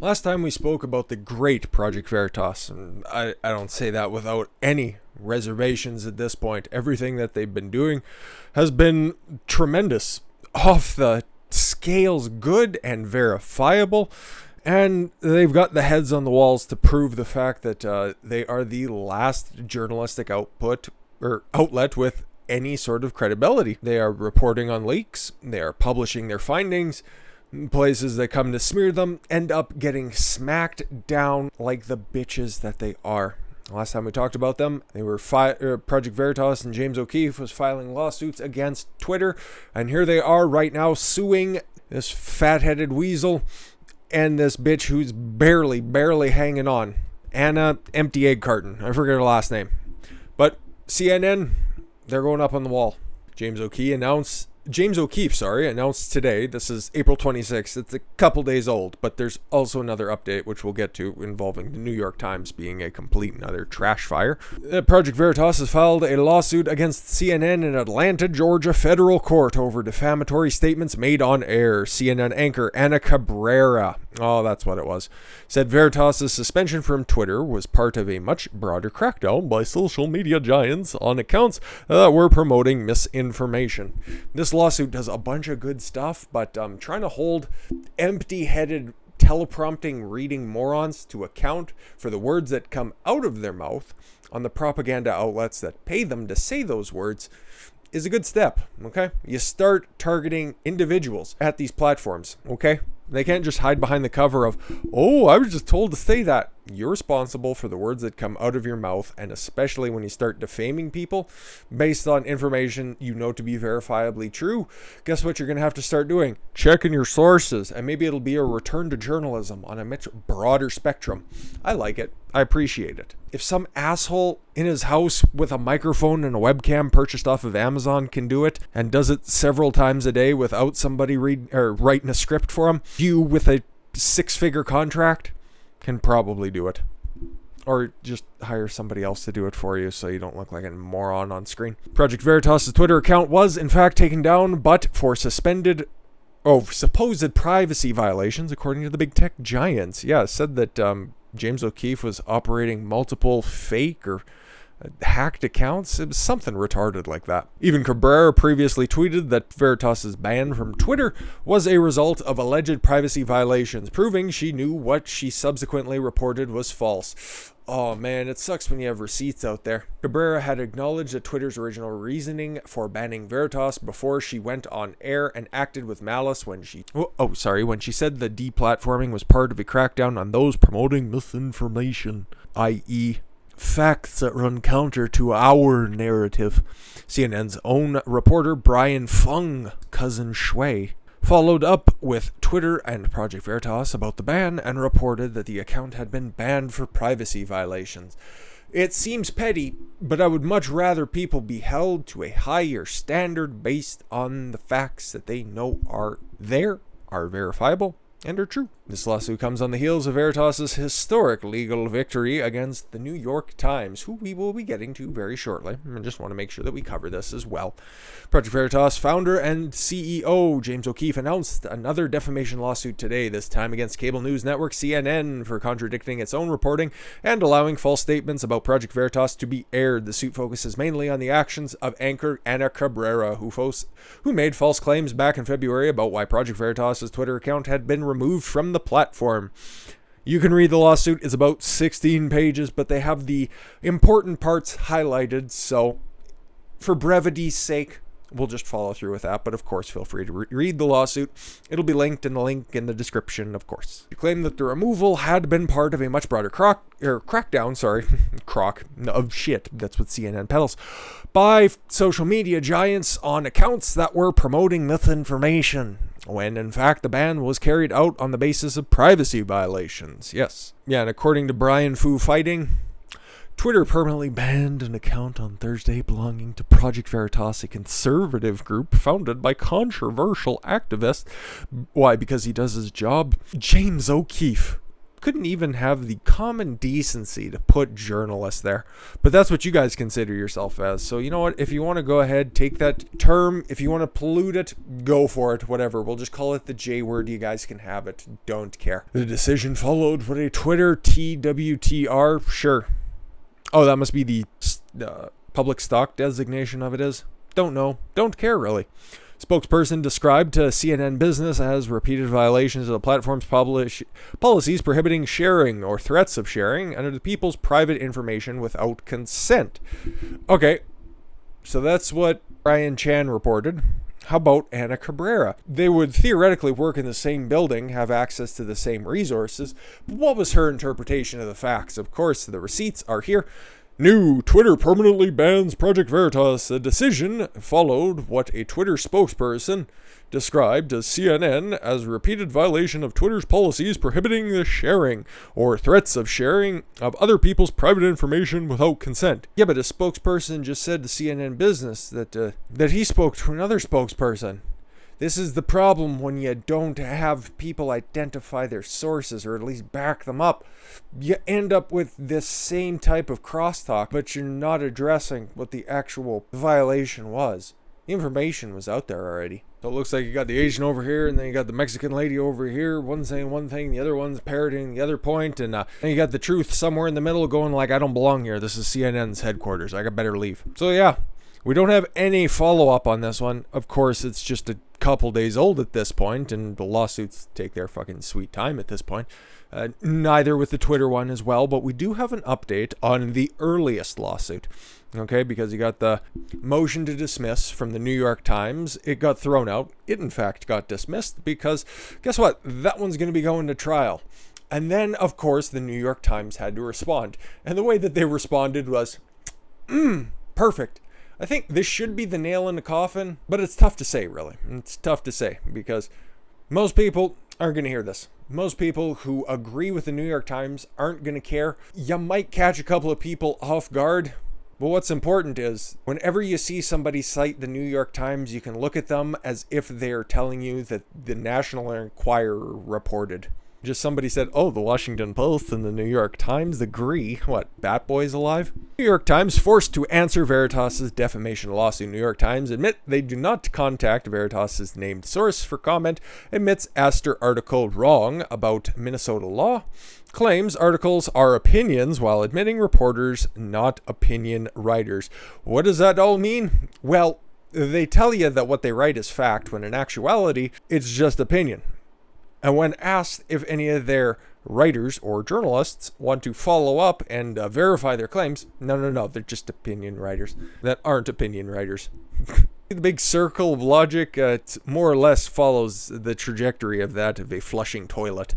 Last time we spoke about the great Project Veritas, and I don't say that without any reservations at this point. Everything that they've been doing has been tremendous, off the scales good and verifiable, and they've got the heads on the walls to prove the fact that they are the last journalistic outlet with any sort of credibility. They are reporting on leaks, they are publishing their findings. Places that come to smear them end up getting smacked down like the bitches that they are. Last time we talked about them, they were Project Veritas and James O'Keefe was filing lawsuits against Twitter, and here they are right now suing this fat-headed weasel and this bitch who's barely hanging on. Anna Empty Egg Carton. I forget her last name. But CNN, they're going up on the wall. James O'Keefe announced today, this is April 26th, it's a couple days old, but there's also another update which we'll get to involving the New York Times being a complete and utter trash fire. Project Veritas has filed a lawsuit against CNN in Atlanta, Georgia federal court over defamatory statements made on air. CNN anchor Ana Cabrera, that's what it was, said Veritas' suspension from Twitter was part of a much broader crackdown by social media giants on accounts that were promoting misinformation. This lawsuit does a bunch of good stuff, but trying to hold empty-headed teleprompting reading morons to account for the words that come out of their mouth on the propaganda outlets that pay them to say those words is a good step, okay? You start targeting individuals at these platforms, okay? They can't just hide behind the cover of, I was just told to say that. You're responsible for the words that come out of your mouth, and especially when you start defaming people based on information you know to be verifiably true, guess what you're going to have to start doing? Checking your sources, and maybe it'll be a return to journalism on a much broader spectrum. I like it. I appreciate it. If some asshole in his house with a microphone and a webcam purchased off of Amazon can do it, and does it several times a day without somebody writing a script for him, you with a 6-figure contract can probably do it. Or just hire somebody else to do it for you so you don't look like a moron on screen. Project Veritas' Twitter account was in fact taken down, but for supposed privacy violations, according to the big tech giants. Yeah, it said that James O'Keefe was operating multiple fake or hacked accounts. It was something retarded like that. Even Cabrera previously tweeted that Veritas' ban from Twitter was a result of alleged privacy violations, proving she knew what she subsequently reported was false. Oh man, it sucks when you have receipts out there. Cabrera had acknowledged that Twitter's original reasoning for banning Veritas before she went on air and acted with malice when she said the deplatforming was part of a crackdown on those promoting misinformation, i.e., facts that run counter to our narrative. CNN's own reporter Brian Fung, cousin Shui, followed up with Twitter and Project Veritas about the ban and reported that the account had been banned for privacy violations. It seems petty, but I would much rather people be held to a higher standard based on the facts that they know are verifiable, and are true. This lawsuit comes on the heels of Veritas' historic legal victory against the New York Times, who we will be getting to very shortly. I just want to make sure that we cover this as well. Project Veritas founder and CEO James O'Keefe announced another defamation lawsuit today, this time against cable news network CNN for contradicting its own reporting and allowing false statements about Project Veritas to be aired. The suit focuses mainly on the actions of anchor Ana Cabrera, who made false claims back in February about why Project Veritas' Twitter account had been removed from the platform. You can read the lawsuit. It's about 16 pages, but they have the important parts highlighted, so for brevity's sake, we'll just follow through with that. But of course, feel free to read the lawsuit. It'll be linked in the link in the description, of course. You claim that the removal had been part of a much broader crackdown, crock of shit. That's what CNN peddles, by social media giants on accounts that were promoting misinformation, when in fact the ban was carried out on the basis of privacy violations. Yes. Yeah, and according to Brian Fu Fighting, Twitter permanently banned an account on Thursday belonging to Project Veritas, a conservative group founded by controversial activist. Why? Because he does his job? James O'Keefe. couldn't even have the common decency to put journalist there. But that's what you guys consider yourself as. So you know what? If you want to go ahead, take that term. If you want to pollute it, go for it. Whatever. We'll just call it the J word. You guys can have it. Don't care. The decision followed with a Twitter TWTR. Sure. Oh, that must be the public stock designation of it is. Don't know. Don't care, really. Spokesperson described to CNN Business as repeated violations of the platform's policies prohibiting sharing or threats of sharing under the people's private information without consent. Okay, so that's what Brian Chan reported. How about Ana Cabrera? They would theoretically work in the same building, have access to the same resources. But what was her interpretation of the facts? Of course, the receipts are here. New Twitter permanently bans Project Veritas. A decision followed what a Twitter spokesperson described to CNN as a repeated violation of Twitter's policies prohibiting the sharing or threats of sharing of other people's private information without consent. Yeah, but a spokesperson just said to CNN Business that he spoke to another spokesperson. This is the problem when you don't have people identify their sources or at least back them up. You end up with this same type of crosstalk, but you're not addressing what the actual violation was. The information was out there already. So it looks like you got the Asian over here, and then you got the Mexican lady over here, one saying one thing, the other one's parroting the other point, and then you got the truth somewhere in the middle going like, I don't belong here. This is CNN's headquarters. I better leave. So yeah, we don't have any follow-up on this one. Of course, it's just a couple days old at this point, and the lawsuits take their fucking sweet time at this point. Neither with the Twitter one as well, but we do have an update on the earliest lawsuit. Okay, because you got the motion to dismiss from the New York Times. It got thrown out. It, in fact, got dismissed because, guess what? That one's going to be going to trial. And then, of course, the New York Times had to respond. And the way that they responded was, perfect. I think this should be the nail in the coffin, but it's tough to say, really. It's tough to say because most people aren't going to hear this. Most people who agree with the New York Times aren't going to care. You might catch a couple of people off guard. But what's important is whenever you see somebody cite the New York Times, you can look at them as if they're telling you that the National Enquirer reported. Just somebody said, oh, the Washington Post and the New York Times agree. What, Bat Boy's alive? New York Times forced to answer Veritas' defamation lawsuit. New York Times admit they do not contact Veritas' named source for comment, admits Astor article wrong about Minnesota law, claims articles are opinions while admitting reporters not opinion writers. What does that all mean? Well, they tell you that what they write is fact, when in actuality, it's just opinion. And when asked if any of their writers or journalists want to follow up and verify their claims, no, they're just opinion writers that aren't opinion writers. The big circle of logic more or less follows the trajectory of that of a flushing toilet.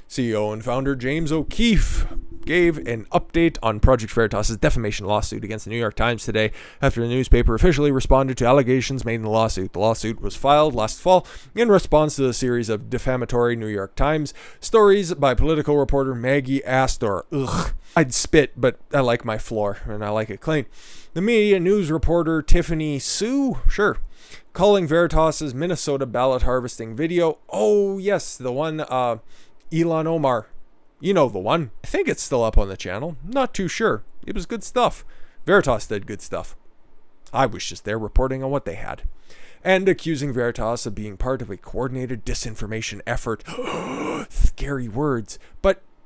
CEO and founder James O'Keefe gave an update on Project Veritas' defamation lawsuit against the New York Times today after the newspaper officially responded to allegations made in the lawsuit. The lawsuit was filed last fall in response to a series of defamatory New York Times stories by political reporter Maggie Astor. Ugh, I'd spit, but I like my floor, and I like it clean. The media news reporter Tiffany Sue, calling Veritas' Minnesota ballot harvesting video. Oh, yes, the one, Elon Omar. You know the one. I think it's still up on the channel. Not too sure. It was good stuff. Veritas did good stuff. I was just there reporting on what they had. And accusing Veritas of being part of a coordinated disinformation effort. Scary words.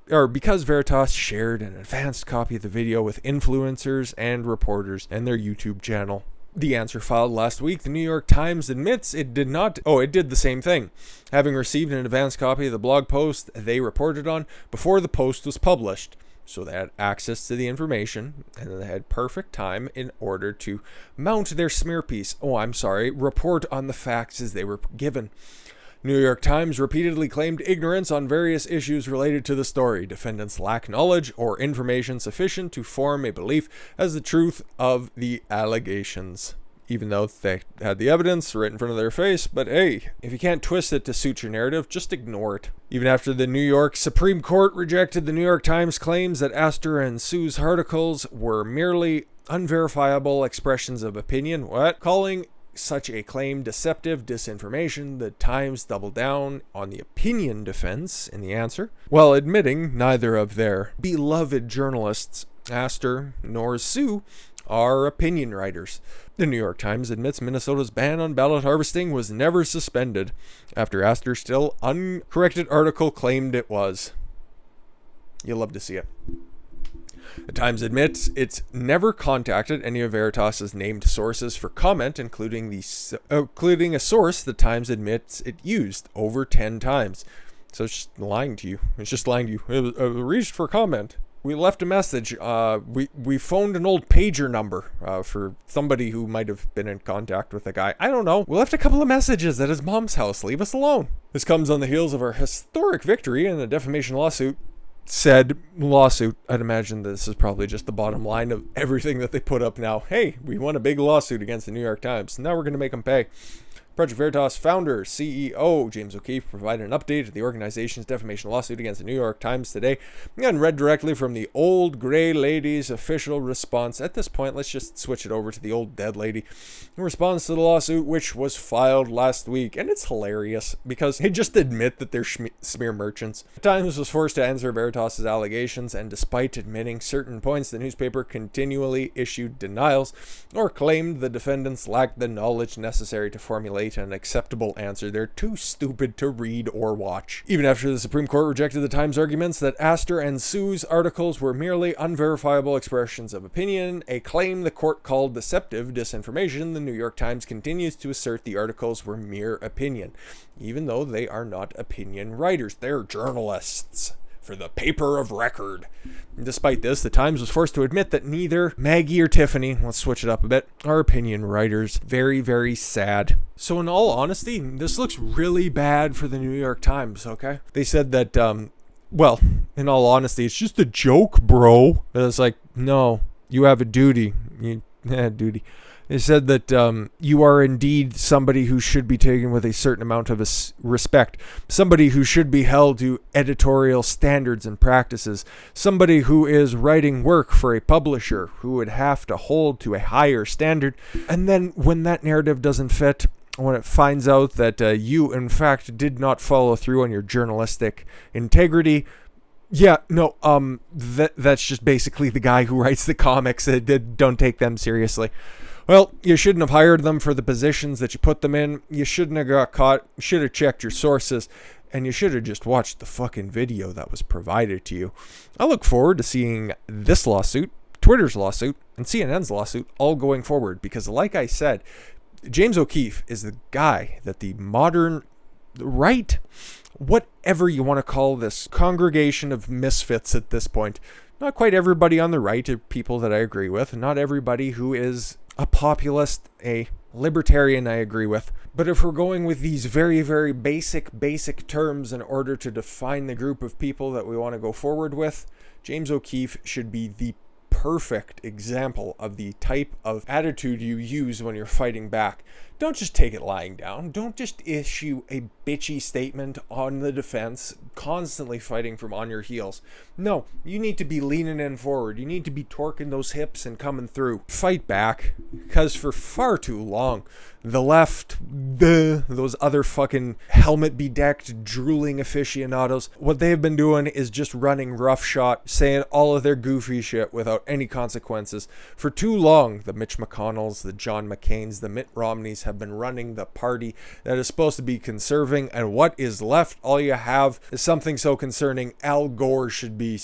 Because Veritas shared an advanced copy of the video with influencers and reporters and their YouTube channel. The answer filed last week, the New York Times admits it did not. It did the same thing. Having received an advance copy of the blog post they reported on before the post was published. So they had access to the information, and they had perfect time in order to mount their smear piece. Report on the facts as they were given. New York Times repeatedly claimed ignorance on various issues related to the story. Defendants lack knowledge or information sufficient to form a belief as the truth of the allegations. Even though they had the evidence right in front of their face, but hey, if you can't twist it to suit your narrative, just ignore it. Even after the New York Supreme Court rejected the New York Times claims that Astor and Sue's articles were merely unverifiable expressions of opinion, calling such a claim deceptive, disinformation. The Times doubled down on the opinion defense in the answer, while admitting neither of their beloved journalists, Astor nor Sue, are opinion writers. The New York Times admits Minnesota's ban on ballot harvesting was never suspended, after Astor's still uncorrected article claimed it was. You'll love to see it. The Times admits it's never contacted any of Veritas's named sources for comment, including a source the Times admits it used over 10 times. So it's just lying to you. It's just lying to you. It reached for comment. We left a message. We phoned an old pager number for somebody who might have been in contact with a guy. I don't know. We left a couple of messages at his mom's house. Leave us alone. This comes on the heels of our historic victory in the defamation lawsuit. Said lawsuit. I'd imagine this is probably just the bottom line of everything that they put up now. Hey, we won a big lawsuit against the New York Times. Now we're going to make them pay. Project Veritas founder, CEO, James O'Keefe provided an update of the organization's defamation lawsuit against the New York Times today and read directly from the old gray lady's official response. At this point, let's just switch it over to the old dead lady in response to the lawsuit, which was filed last week. And it's hilarious because they just admit that they're smear merchants. The Times was forced to answer Veritas' allegations, and despite admitting certain points, the newspaper continually issued denials or claimed the defendants lacked the knowledge necessary to formulate an acceptable answer. They're too stupid to read or watch. Even after the Supreme Court rejected the Times' arguments that Astor and Sue's articles were merely unverifiable expressions of opinion, a claim the court called deceptive disinformation, the New York Times continues to assert the articles were mere opinion, even though they are not opinion writers. They're journalists for the paper of record. Despite this, the Times was forced to admit that neither Maggie or Tiffany, let's switch it up a bit, are opinion writers. Very, very sad. So in all honesty, this looks really bad for the New York Times, okay? They said that, well, in all honesty, it's just a joke, bro. And it's like, no, you have a duty. Duty. They said that you are indeed somebody who should be taken with a certain amount of respect, somebody who should be held to editorial standards and practices, somebody who is writing work for a publisher who would have to hold to a higher standard. And then when that narrative doesn't fit, when it finds out that you, in fact, did not follow through on your journalistic integrity, yeah, no, that's just basically the guy who writes the comics. Don't take them seriously. Well, you shouldn't have hired them for the positions that you put them in. You shouldn't have got caught. You should have checked your sources. And you should have just watched the fucking video that was provided to you. I look forward to seeing this lawsuit, Twitter's lawsuit, and CNN's lawsuit all going forward. Because like I said, James O'Keefe is the guy that the modern right, whatever you want to call this congregation of misfits at this point. Not quite everybody on the right are people that I agree with. Not everybody who is a populist, a libertarian, I agree with. But if we're going with these very, very basic terms in order to define the group of people that we want to go forward with, James O'Keefe should be the perfect example of the type of attitude you use when you're fighting back. Don't just take it lying down. Don't just issue a bitchy statement on the defense, constantly fighting from on your heels. No, you need to be leaning in forward. You need to be torquing those hips and coming through. Fight back, because for far too long, the left, those other fucking helmet-bedecked, drooling aficionados, what they've been doing is just running roughshod, saying all of their goofy shit without any consequences. For too long, the Mitch McConnells, the John McCains, the Mitt Romneys have been running the party that is supposed to be conserving, and what is left, all you have is something so concerning Al Gore should be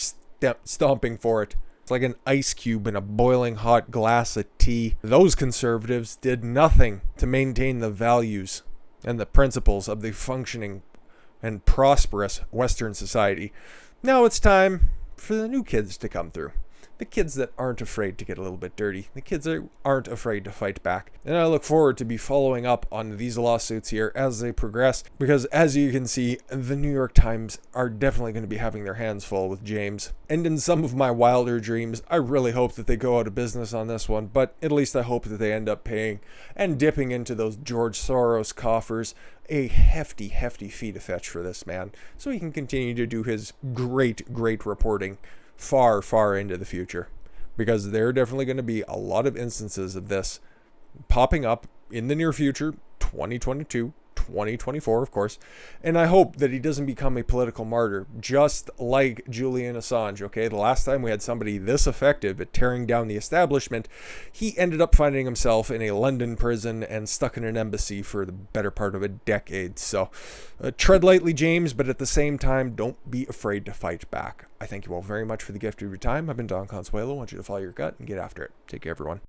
stomping for it. It's like an ice cube in a boiling hot glass of tea. Those conservatives did nothing to maintain the values and the principles of the functioning and prosperous Western society. Now it's time for the new kids to come through. The kids that aren't afraid to get a little bit dirty. The kids that aren't afraid to fight back. And I look forward to be following up on these lawsuits here as they progress. Because as you can see, the New York Times are definitely going to be having their hands full with James. And in some of my wilder dreams, I really hope that they go out of business on this one. But at least I hope that they end up paying and dipping into those George Soros coffers a hefty fee to fetch for this man. So he can continue to do his great reporting far into the future, because there are definitely going to be a lot of instances of this popping up in the near future, 2022, 2024, of course. And I hope that he doesn't become a political martyr, just like Julian Assange, okay? The last time we had somebody this effective at tearing down the establishment, he ended up finding himself in a London prison and stuck in an embassy for the better part of a decade. So tread lightly, James, but at the same time, don't be afraid to fight back. I thank you all very much for the gift of your time. I've been Don Consuelo. I want you to follow your gut and get after it. Take care, everyone.